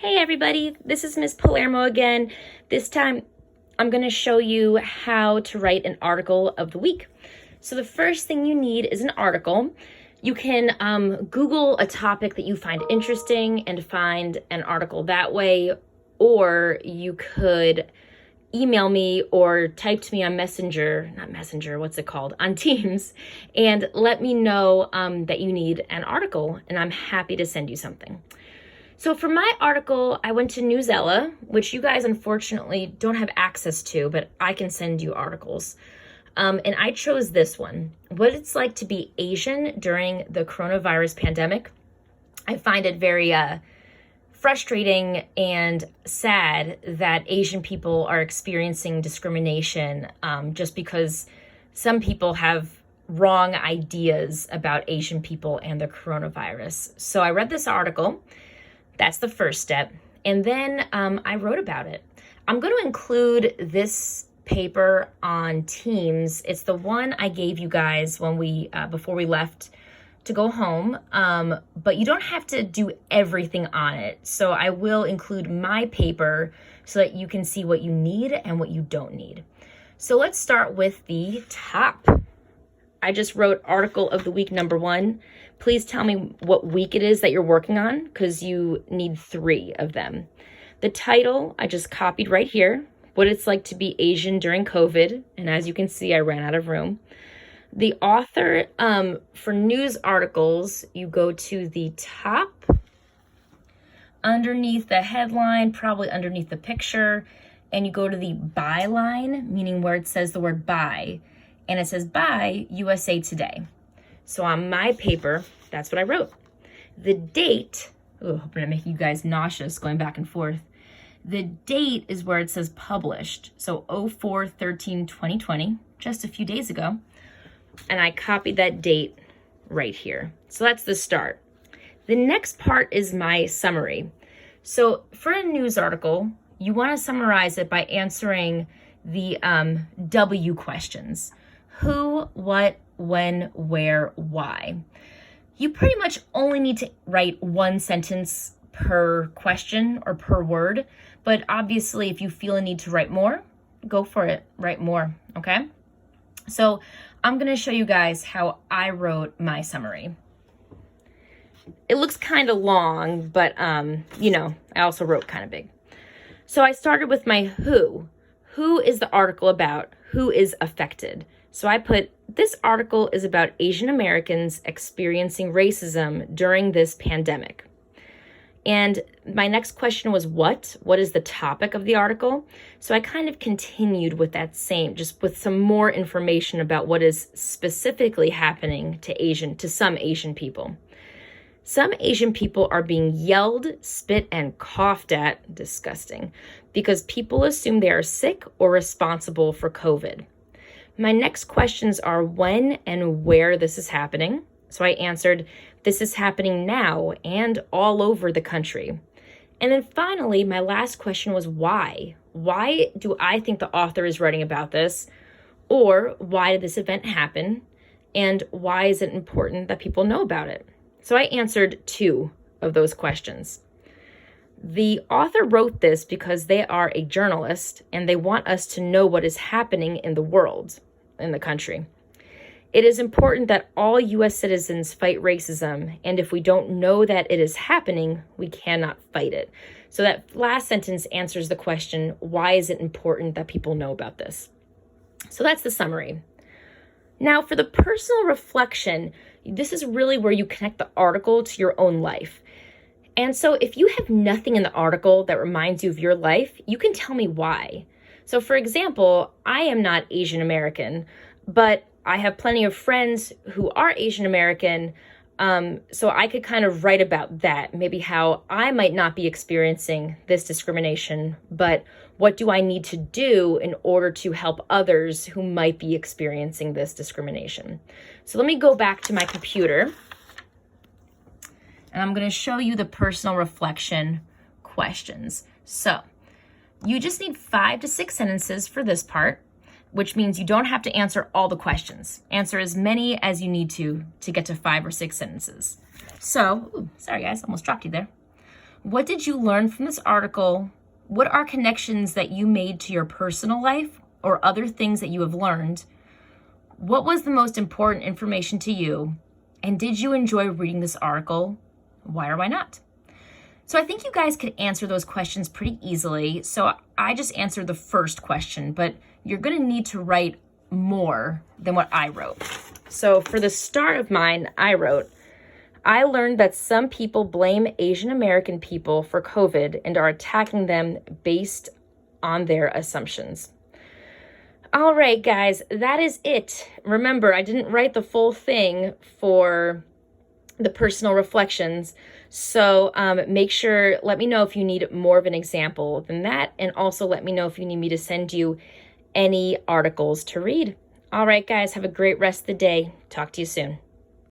Hey everybody, this is Miss Palermo again. This time I'm going to show you how to write an article of the week. So the first thing you need is an article. You can Google a topic that you find interesting and find an article that way, or you could email me or type to me on on Teams, and let me know that you need an article, and I'm happy to send you something. So for my article, I went to Newsela, which you guys unfortunately don't have access to, but I can send you articles. And I chose this one, what it's like to be Asian during the coronavirus pandemic. I find it very frustrating and sad that Asian people are experiencing discrimination just because some people have wrong ideas about Asian people and the coronavirus. So I read this article. That's the first step. And then I wrote about it. I'm going to include this paper on Teams. It's the one I gave you guys when before we left to go home. But you don't have to do everything on it. So I will include my paper so that you can see what you need and what you don't need. So let's start with the top. I just wrote article of the week number 1. Please tell me what week it is that you're working on, because you need 3 of them. The title, I just copied right here, what it's like to be Asian during COVID. And as you can see, I ran out of room. The author, for news articles, you go to the top, underneath the headline, probably underneath the picture, and you go to the byline, meaning where it says the word by, and it says by USA Today. So on my paper, that's what I wrote. The date, I'm gonna make you guys nauseous going back and forth. The date is where it says published. So 04/13/2020, just a few days ago. And I copied that date right here. So that's the start. The next part is my summary. So for a news article, you wanna summarize it by answering the W questions. Who, what, when, where, why. You pretty much only need to write 1 sentence per question or per word, but obviously if you feel a need to write more, go for it, write more, okay? So I'm gonna show you guys how I wrote my summary. It looks kind of long, but I also wrote kind of big. So I started with my who. Who is the article about? Who is affected? So I put, this article is about Asian Americans experiencing racism during this pandemic. And my next question was what? What is the topic of the article? So I kind of continued with that same, just with some more information about what is specifically happening to some Asian people. Some Asian people are being yelled, spit, and coughed at, disgusting, because people assume they are sick or responsible for COVID. My next questions are when and where this is happening. So I answered, this is happening now and all over the country. And then finally, my last question was why? Why do I think the author is writing about this? Or why did this event happen? And why is it important that people know about it? So I answered 2 of those questions. The author wrote this because they are a journalist and they want us to know what is happening in the world, in the country. It is important that all U.S. citizens fight racism, and if we don't know that it is happening, we cannot fight it. So that last sentence answers the question, why is it important that people know about this? So that's the summary. Now for the personal reflection, this is really where you connect the article to your own life. And so if you have nothing in the article that reminds you of your life, you can tell me why. So for example, I am not Asian American, but I have plenty of friends who are Asian American. So I could kind of write about that, maybe how I might not be experiencing this discrimination, but what do I need to do in order to help others who might be experiencing this discrimination? So let me go back to my computer. And I'm going to show you the personal reflection questions. So you just need 5 to 6 sentences for this part, which means you don't have to answer all the questions. Answer as many as you need to get to 5 or 6 sentences. So, sorry guys, almost dropped you there. What did you learn from this article? What are connections that you made to your personal life or other things that you have learned? What was the most important information to you? And did you enjoy reading this article? Why or why not? So I think you guys could answer those questions pretty easily. So I just answered the first question, but you're going to need to write more than what I wrote. So for the start of mine, I wrote, I learned that some people blame Asian American people for COVID and are attacking them based on their assumptions. All right, guys, that is it. Remember, I didn't write the full thing for the personal reflections. So make sure, let me know if you need more of an example than that. And also let me know if you need me to send you any articles to read. All right, guys, have a great rest of the day. Talk to you soon.